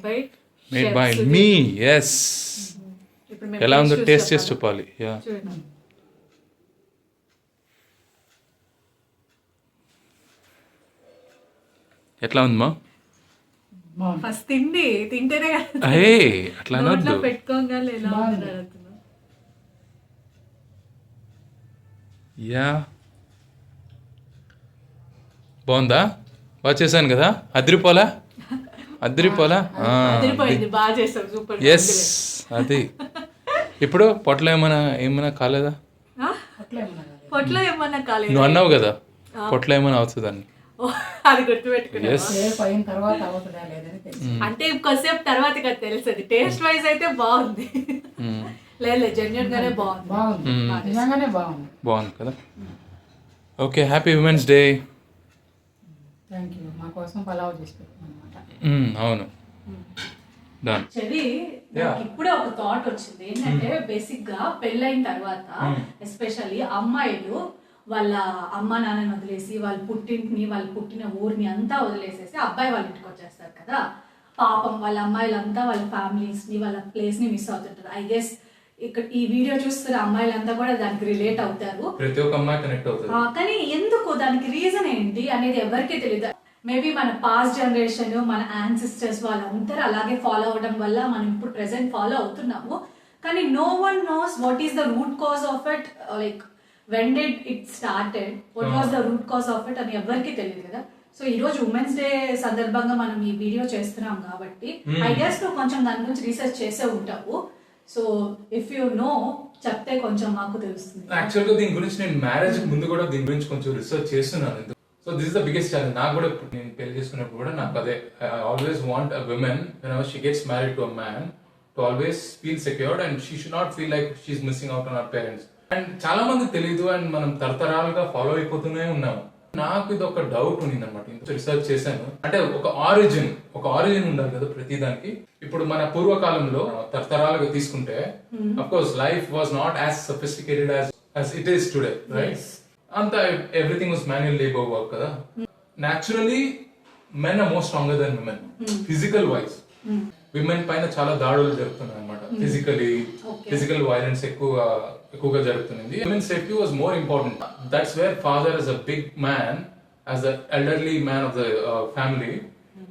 by me. ఎస్, ఎలా ఉందో టేస్ట్ చేసి చెప్పాలి. యా, ఎట్లా ఉందమ్మా? ఫస్ట్ తింటేనే అట్లా అనొద్దు. పెట్టుకోగానే ఎలా ఉంది. యా, బాగుందా? బాగా చేశాను కదా? అదిరిపోలా? ఎస్, అది. ఇప్పుడు పొట్టలో ఏమైనా కాలేదా? పొట్టలో ఏమన్నా కాలేదు. నువ్వు అన్నావు కదా పొట్టలో ఏమైనా అవుతుందని. అది గుర్తుపెట్టుకున్నా. అంటే కొద్దిసేపు తర్వాత కదా తెలుస్తుంది. టేస్ట్ వైజ్ అయితే బాగుంది. లేదు జెన్యూన్ గానే బాగుంది కదా. Okay, happy women's day. అవును, డన్. ఇప్పుడే ఒక థాట్ వచ్చింది ఏంటంటే, బేసిక్ గా పెళ్ళైన తర్వాత ఎస్పెషల్లీ అమ్మాయిలు వాళ్ళ అమ్మ నాన్నని వదిలేసి వాళ్ళ పుట్టింటిని వాళ్ళ పుట్టిన ఊరిని అంతా వదిలేసేసి అబ్బాయి వాళ్ళ ఇంటికి వచ్చేస్తారు కదా. పాపం వాళ్ళ అమ్మాయిలంతా వాళ్ళ ఫ్యామిలీస్ ని వాళ్ళ ప్లేస్ ని మిస్ అవుతుంటారు. ఐ గెస్ ఇక్కడ ఈ వీడియో చూస్తున్న అమ్మాయిలంతా కూడా దానికి రిలేట్ అవుతారు. ప్రతి ఒక్క అమ్మాయి కనెక్ట్ అవుతుంది. కానీ ఎందుకు, దానికి రీజన్ ఏంటి అనేది ఎవరికీ తెలియదు. మేబీ మన పాస్ట్ జనరేషన్ మన యాన్సిస్టర్స్ వాళ్ళందరూ అలాగే ఫాలో అవడం వల్ల మనం ఇప్పుడు ప్రెసెంట్ ఫాలో అవుతున్నాము. కానీ no one knows what is the root cause of it, like when did it started, what was the root cause of it అని ఎవరికి తెలియదు కదా. సో ఈ రోజు ఉమెన్స్ డే సందర్భంగా మనం ఈ వీడియో చేస్తున్నాం కాబట్టి ఐ గెస్ నువ్వు కొంచెం దాని గురించి రీసెర్చ్ చేసే ఉంటావు. సో ఇఫ్ యూ నో చెప్తే కొంచెం మాకు తెలుస్తుంది. యాక్చువల్గా దీని గురించి నేను మ్యారేజ్ ముందు కూడా దీని గురించి కొంచెం రీసెర్చ్ చేస్తున్నాను. So this is the biggest challenge. నాకు కూడా నేను పెళ్లి చేసుకున్నప్పుడు కూడా నాకు అదే, I always want a women when she gets married to a man to always feel secured and she should not feel like she's missing out on our parents. And చాలా మంది తెలియదు అండ్ మనం తరతరాలుగా ఫాలో అయిపోతూనే ఉన్నాము. నాకు ఇది ఒక doubt ఉంది అనమాట, ఇంత రీసెర్చ్ చేశాను. అంటే ఒక ఆరిజిన్ ఉండాలి కదా ప్రతి దానికి. ఇప్పుడు మన పూర్వకాలంలో తరతరాలుగా తీసుకుంటే of course life was not as sophisticated as it is today, right? అంతా everything was manual labour work కదా. Naturally men are more stronger then women physical wise. Women పైన చాలా దాడులు జరుగుతున్నాయి అనమాట. ఫిజికల్ వైలెన్స్ ఎక్కువగా జరుగుతుంది. Women safety was more important. That's where father is a big man, as the elderly man of the family,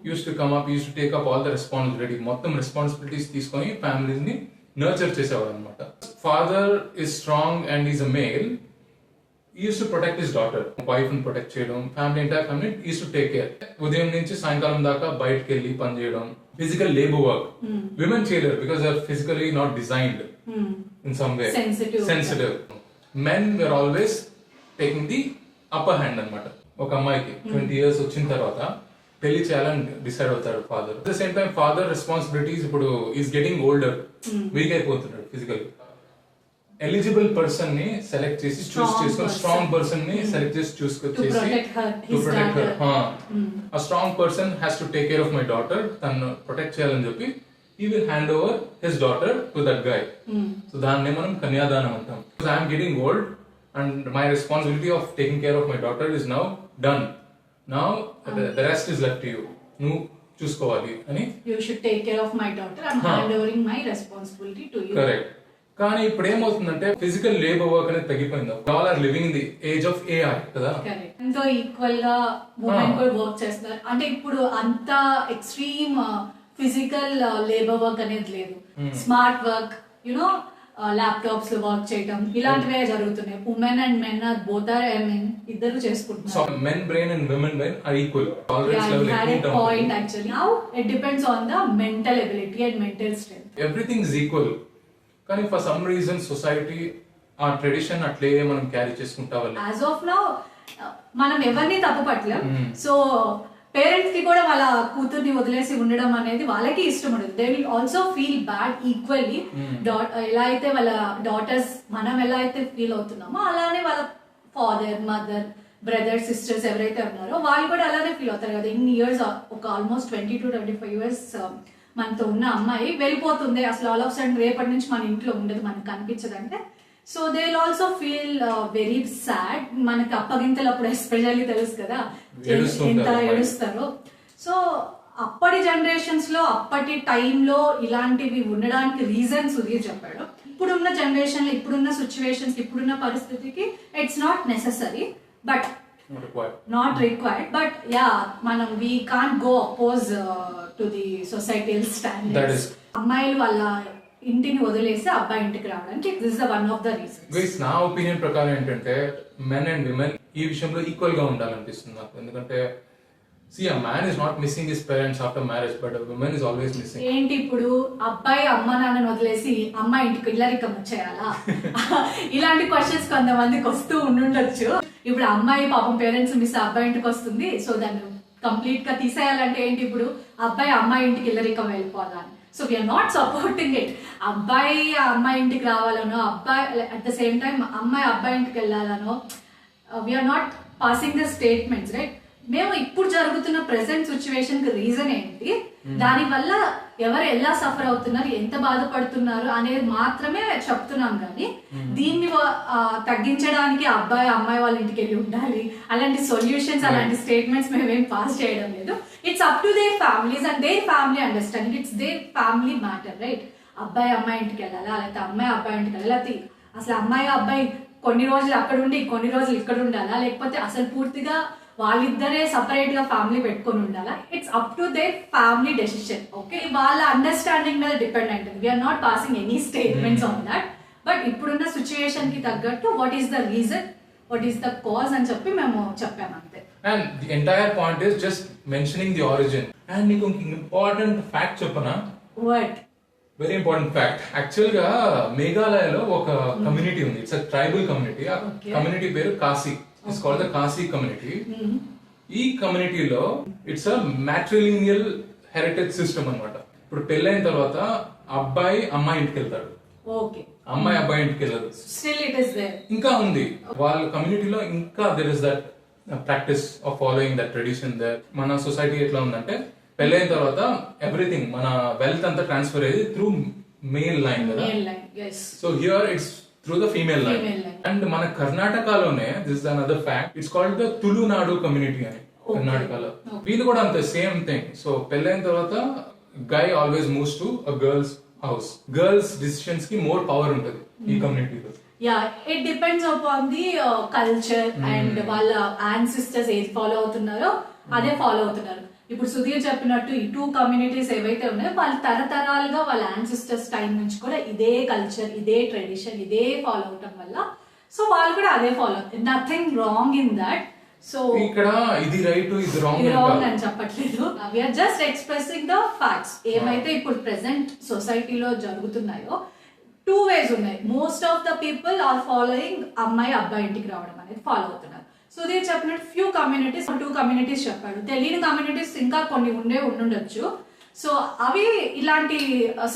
use to come up, use to take up all the responsibility. మొత్తం responsibilities తీసుకొని families ని nurture చేసేవాడు అనమాట. Father is strong and is a male, used to protect his daughter, wife ని protect చేయడం, entire family used to take care. ఉదయం నుంచి సాయంకాలం దాకా బయటకు వెళ్ళి పని చేయడం, ఫిజికల్ లేబర్ వర్క్. విమెన్ చేయలేరు because they are physically not designed in some way, sensitive. Men were always taking the upper hand అనమాట. ఒక అమ్మాయికి 20 years వచ్చిన తర్వాత పెళ్లి చేయాలని డిసైడ్ అవుతాడు father. At the same time father responsibilities ఇప్పుడు ఈస్ గెటింగ్ ఓల్డర్, వీక్ అయిపోతున్నాడు ఫిజికల్. ఎలిజిబుల్ పర్సన్ ని సెలెక్ట్ చేసి చూస్ చేసుకొని, స్ట్రాంగ్ పర్సన్ ని సెలెక్ట్ చేసి చూస్ చేసి టు ప్రొటెక్ట్ హర్. ఆ strong person has to take care of my daughter, తను ప్రొటెక్ట్ చేయాలని చెప్పి he will hand over his daughter to that guy. So దాన్ని మనం కన్యాదానం అంటాం. I am getting old and my responsibility of taking care of my daughter is now done. Now the rest is left to you. నువ్వు చూసుకోవాలి అని. You should take care of my daughter. I am handovering my responsibility to you. Correct. కానీ ఇప్పుడు ఏమవుతుందంటే physical labour work అనేది తగ్గిపోయింది. All are living in the age of AI కదా. ఎంతో ఈక్వల్ గా ఉమెన్ కూడా వర్క్ చేస్తున్నారు. అంటే ఇప్పుడు అంత ఎక్స్ట్రీమ్ ఫిజికల్ లేబర్ వర్క్ అనేది లేదు. స్మార్ట్ వర్క్, యునో ల్యాప్టాప్స్ లో వర్క్ చేయడం ఇలాంటివే జరుగుతున్నాయి. Women and men are both are ఇద్దరు చేసుకుంటున్నారు. So men brain and women brain are equal. Point actually now it depends on the mental ability and mental strength. Everything is equal. కానీ for some reason society ఆ tradition అట్లే మనం carry చేసుకుంటా వాళ్ళం. As of now మనం ఎవరిని తప్పు పట్టలేం. So parents కి కూడా వాళ్ళ కూతుర్ని వదిలేసి ఉండడం అనేది వాళ్ళకి ఇష్టం ఉండదు. They will also feel bad equally. ఎలా అయితే వాళ్ళ డాటర్స్ మనం ఎలా అయితే ఫీల్ అవుతున్నామో అలానే వాళ్ళ ఫాదర్, మదర్, బ్రదర్, సిస్టర్స్ ఎవరైతే ఉన్నారో వాళ్ళు కూడా అలానే ఫీల్ అవుతారు కదా. ఇన్ని ఇయర్స్, ఒక ఆల్మోస్ట్ 20 to 25 years మనతో ఉన్న అమ్మాయి వెళ్ళిపోతుంది, అసలు ఆల్ ఆఫ్ సడన్ రేపటి నుంచి మన ఇంట్లో ఉండదు, మనకు కనిపించదు అంటే, so they will also feel very sad. మనకి అప్పగింతలు అప్పుడు ఎస్పెషల్లీ తెలుసు కదా ఎంత ఏడుస్తారో. సో అప్పటి జనరేషన్స్ లో, అప్పటి టైంలో ఇలాంటివి ఉండడానికి రీజన్ సుధీర్ చెప్పాడు. ఇప్పుడున్న జనరేషన్ లో, ఇప్పుడున్న సిచ్యువేషన్స్, ఇప్పుడున్న పరిస్థితికి it's not necessary, but not required. But yeah, మనం we can't go oppose to the societal standards. అమ్మాయిలు వాళ్ళ ఇంటిని వదిలేసి అబ్బాయి ఇంటికి రావడానికి this is one of the reasons. నా ఒపీనియన్ ప్రకారం ఏంటంటే మెన్ అండ్ విమెన్ ఈ విషయంలో ఈక్వల్ గా ఉండాలనిపిస్తుంది నాకు. ఎందుకంటే see, a man is not missing his parents after marriage, but a woman is always missing. ఏంటి ఇప్పుడు అబ్బాయి అమ్మ నాన్నని వదిలేసి అమ్మాయి ఇంటికి ఇల్లరికం వచ్చేయాలా? ఇలాంటి క్వశ్చన్స్ కొంతమందికి వస్తూ ఉండుండొచ్చు. ఇప్పుడు అమ్మాయి పాపం పేరెంట్స్ మిస్ అబ్బాయి ఇంటికి వస్తుంది, సో దాన్ని కంప్లీట్ గా తీసేయాలంటే ఏంటి, ఇప్పుడు అబ్బాయి అమ్మాయి ఇంటికి ఇల్లరికం వెళ్ళిపోవాలని. So we're not supporting it. అబ్బాయి అమ్మాయి ఇంటికి రావాలనో, అబ్బాయి అట్ ద సేమ్ టైం అమ్మాయి అబ్బాయి ఇంటికి వెళ్ళాలనో we are not passing the statements, right? మేము ఇప్పుడు జరుగుతున్న ప్రెసెంట్ సిచ్యువేషన్ కి రీజన్ ఏంటి, దాని వల్ల ఎవరు ఎలా సఫర్ అవుతున్నారు, ఎంత బాధపడుతున్నారు అనేది మాత్రమే చెప్తున్నాం. కానీ దీన్ని తగ్గించడానికి అబ్బాయి అమ్మాయి వాళ్ళ ఇంటికి వెళ్ళి ఉండాలి అలాంటి సొల్యూషన్స్, అలాంటి స్టేట్మెంట్స్ మేమేం పాస్ చేయడం లేదు. It's up to their families and their family understanding. It's their family matter, right? అబ్బాయి అమ్మాయి ఇంటికి వెళ్ళాలా, లేకపోతే అమ్మాయి అబ్బాయి ఇంటికి వెళ్ళాలి, లేకపోతే అసలు అమ్మాయి అబ్బాయి కొన్ని రోజులు అక్కడ ఉండి కొన్ని రోజులు ఇక్కడ ఉండాలా, లేకపోతే అసలు పూర్తిగా వాళ్ళిద్దరే సపరేట్ గా ఫ్యామిలీ పెట్టుకొని ఉండాలా? It's up to their family decision. Okay, వాళ్ళ అండర్స్టాండింగ్ మీద డిపెండ్ ఉంటుంది. We're not passing any statements on that. But ఇప్పుడున్న సిచ్యువేషన్ కి తగ్గట్టు what is the reason, what is the cause అని చెప్పి మేము చెప్పాము అంతే. And the entire point is just mentioning the origin. And నీకు ఇంపార్టెంట్ ఫ్యాక్ట్ చెప్పనా? What? Very important fact. Actual గా మేఘాలయలో ఒక కమ్యూనిటీ ఉంది. It's a tribal community. ఆ కమ్యూనిటీ పేరు Kashi. It's called the Kasi community. ఈ కమ్యూనిటీలో ఇట్స్ అ మ్యాట్రిలినియల్ హెరిటేజ్ సిస్టమ్ అన్నమాట. ఇప్పుడు పెళ్ళైన తర్వాత అబ్బాయి అమ్మాయి ఇంటికి వెళ్తాడు, ఓకే, అమ్మాయి అబ్బాయి ఇంటికి వెళ్ళదు. Still it is there. ఇంకా ఉంది వాళ్ళ కమ్యూనిటీలో, ఇంకా there is that practice of following that tradition. మన సొసైటీ ఎట్లా ఉందంటే పెళ్ళైన తర్వాత ఎవ్రీథింగ్ మన వెల్త్ అంతా ట్రాన్స్ఫర్ అయ్యేది త్రూ మేల్ లైన్ కదా. So here it's through the female line. And మన కర్ణాటకలోనే this is another fact, it's called the Tulunadu community అని కర్ణాటకలో. వీళ్ళు కూడా అంతే సేమ్ థింగ్. సో పెళ్ళైన తర్వాత guy always moves to a girl's house. Girls decisions ki more power untadi ee community lo. Yeah, it depends upon the culture and వాళ్ళ ancestors ఏది follow అవుతున్నారో అదే ఫాలో అవుతున్నారు. ఇప్పుడు సుధీర్ చెప్పినట్టు ఈ 2 కమ్యూనిటీస్ ఏవైతే ఉన్నాయో వాళ్ళు తరతరాలుగా వాళ్ళ ancestors టైం నుంచి కూడా ఇదే కల్చర్, ఇదే ట్రెడిషన్, ఇదే ఫాలో అవటం వల్ల సో వాళ్ళు కూడా అదే ఫాలో అవుతారు. Nothing wrong in that. So ఇక్కడ ఇది రైట్ ఇది రాంగ్ అని చెప్పట్లేదు. We're just expressing the facts. ఏమైతే ఇప్పుడు ప్రెసెంట్ సొసైటీలో జరుగుతున్నాయో 2 ways ఉన్నాయి. Most of the people are following అమ్మాయి అబ్బాయి ఇంటికి రావడం అనేది ఫాలో అవుతున్నారు. సో దీని చెప్పినట్టు ఫ్యూ కమ్యూనిటీస్, 2 కమ్యూనిటీస్ చెప్పాడు. తెలియని కమ్యూనిటీస్ ఇంకా కొన్ని ఉండుండొచ్చు. సో అవి ఇలాంటి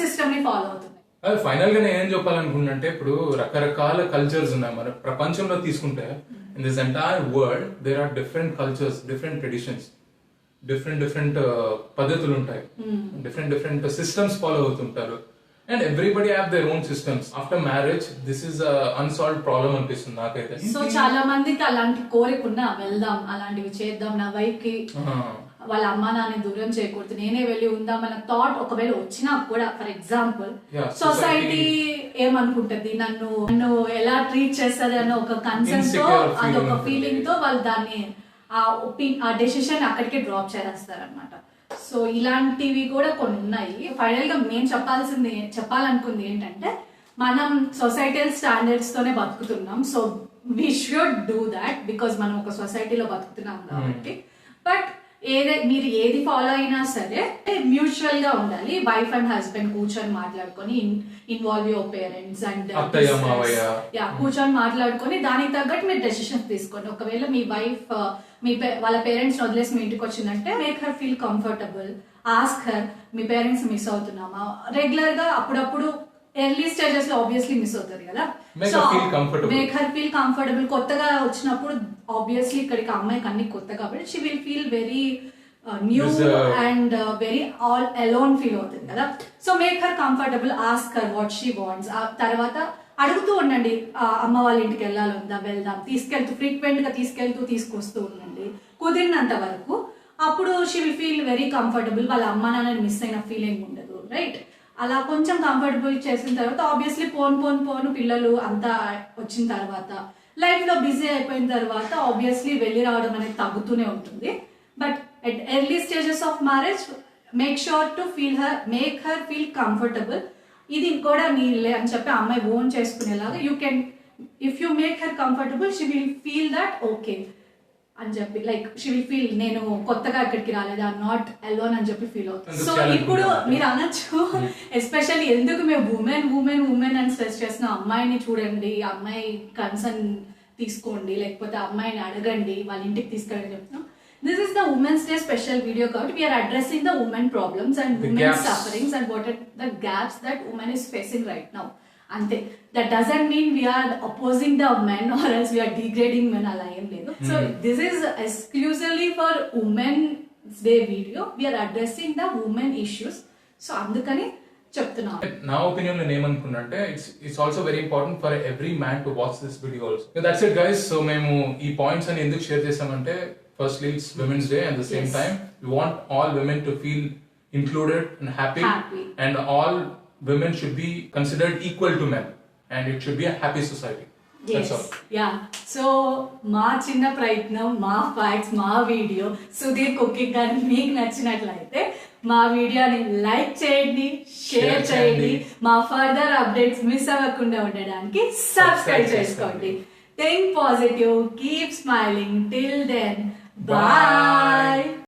సిస్టమ్ ని ఫాలో అవుతున్నాయి. అది ఫైనల్ గా నేను ఏం చెప్పాలనుకుంటే, ఇప్పుడు రకరకాల కల్చర్స్ ఉన్నాయి మన ప్రపంచంలో తీసుకుంటే. In this entire world, there are different cultures, different traditions, different పద్ధతులు ఉంటాయి, different systems follow అవుతుంటారు. And everybody have their own systems. After marriage, this is a unsolved problem అనిపిస్తుంది నాకైతే. సో చాలా మందికి అలాంటి కోరిక ఉన్నా వెళ్దాం, అలాంటివి చేద్దాం, నా వైఫ్ కి వాళ్ళ అమ్మా నాన్న దూరం చేయకూడదు, నేనే వెళ్ళి ఉందామన్న థాట్ ఒకవేళ వచ్చినా కూడా, ఫర్ ఎగ్జాంపుల్ సొసైటీ ఏమనుకుంటది, నన్ను ఎలా ట్రీట్ చేస్తుంది అన్న ఒక కన్సర్న్ తో, అదొక ఫీలింగ్ తో వాళ్ళు దాన్ని ఆ డెసిషన్ అక్కడికే డ్రాప్ చేస్తారనమాట. సో ఇలాంటివి కూడా కొన్ని ఉన్నాయి. ఫైనల్ గా మేము చెప్పాలనుకుంది ఏంటంటే, మనం సొసైటల్ స్టాండర్డ్స్ తోనే బతుకుతున్నాం. So we should do that because మనం ఒక సొసైటీలో బతుకుతున్నాం కాబట్టి. బట్ మీరు ఏది ఫాలో అయినా సరే మ్యూచువల్ గా ఉండాలి. వైఫ్ అండ్ హస్బెండ్ కూర్చొని మాట్లాడుకొని, ఇన్వాల్వ్ యువర్ పేరెంట్స్ అండ్ కూర్చొని మాట్లాడుకొని దానికి తగ్గట్టు మీరు డెసిషన్స్ తీసుకోండి. ఒకవేళ మీ వైఫ్ వాళ్ళ పేరెంట్స్ వదిలేసి మీ ఇంటికి వచ్చిందంటే make her feel comfortable. Ask her, మీ పేరెంట్స్ మిస్ అవుతున్నామా? రెగ్యులర్ గా అప్పుడప్పుడు ఎర్లీ స్టేజెస్ లో ఆబ్వియస్లీ మిస్ అవుతుంది కదా. So make her feel comfortable. కొత్తగా వచ్చినప్పుడు ఆబ్వియస్లీ ఇక్కడికి అమ్మాయికి అన్ని కొత్త కాబట్టి she will feel very new and very all alone feel అవుతుంది కదా. So make her comfortable, ask her what she wants. ఆ తర్వాత అడుగుతూ ఉండండి, అమ్మ వాళ్ళ ఇంటికి వెళ్దాం, ఫ్రీక్వెంట్ గా తీసుకొస్తూ ఉండండి కుదిరినంత వరకు. అప్పుడు she will feel very comfortable. వాళ్ళ అమ్మ నాన్నని మిస్ అయిన ఫీలింగ్ ఉండదు, రైట్? అలా కొంచెం కంఫర్టబుల్ చేసిన తర్వాత ఆబ్వియస్లీ పోను పిల్లలు అంతా వచ్చిన తర్వాత లైఫ్ లో బిజీ అయిపోయిన తర్వాత ఆబ్వియస్లీ వెళ్ళి రావడం అనేది తగ్గుతూనే ఉంటుంది. But at early stages of marriage make sure to make her feel comfortable. ఇది కూడా నీళ్ళే అని చెప్పి అమ్మాయి ఓన్ చేసుకునేలాగా you can, if you make her comfortable she will feel that okay అని చెప్పి, లైక్ షీ విల్ ఫీల్ నేను కొత్తగా ఇక్కడికి రాలేదు, ఐఎమ్ నాట్ అలోన్ అని చెప్పి ఫీల్ అవుతుంది. సో ఇప్పుడు మీరు అనొచ్చు, ఎస్పెషల్లీ ఎందుకు మేము ఉమెన్ అని స్ట్రెస్ చేస్తున్నాం, అమ్మాయిని చూడండి, అమ్మాయి కన్సర్న్ తీసుకోండి, లేకపోతే అమ్మాయిని అడగండి, వాళ్ళ ఇంటికి తీసుకెళ్ళని చెప్తున్నాం. This is the Women's Day special video కాబట్టి we are addressing the women problems and women's sufferings and what are the gaps that women is facing right now. అంతే. That doesn't mean we are opposing the men or else we are degrading men, అలా ఏం లేదు. So this is exclusively for Women's Day video. We are addressing the women issues. So అందుకని చెప్తున్నా. నా opinion నేను ఏమనుకున్నా అంటే it's also very important for every man to watch this video also. That's it guys. So మేము ఈ points అని ఎందుకు షేర్ చేసామంటే, firstly it's Women's Day, and at the same time we want all women to feel included and happy. And all women should be considered equal to men and it should be a happy society. That's all. Yeah. So మా చిన్న ప్రయత్నం, మా facts, మా video Sudheer cooking కానీ మీకు నచ్చినట్లయితే మా వీడియోని లైక్ చేయండి, షేర్ చేయండి. మా ఫర్దర్ అప్డేట్స్ మిస్ అవ్వకుండా ఉండడానికి సబ్స్క్రైబ్ చేసుకోండి. Think positive, keep smiling. Till then, bye.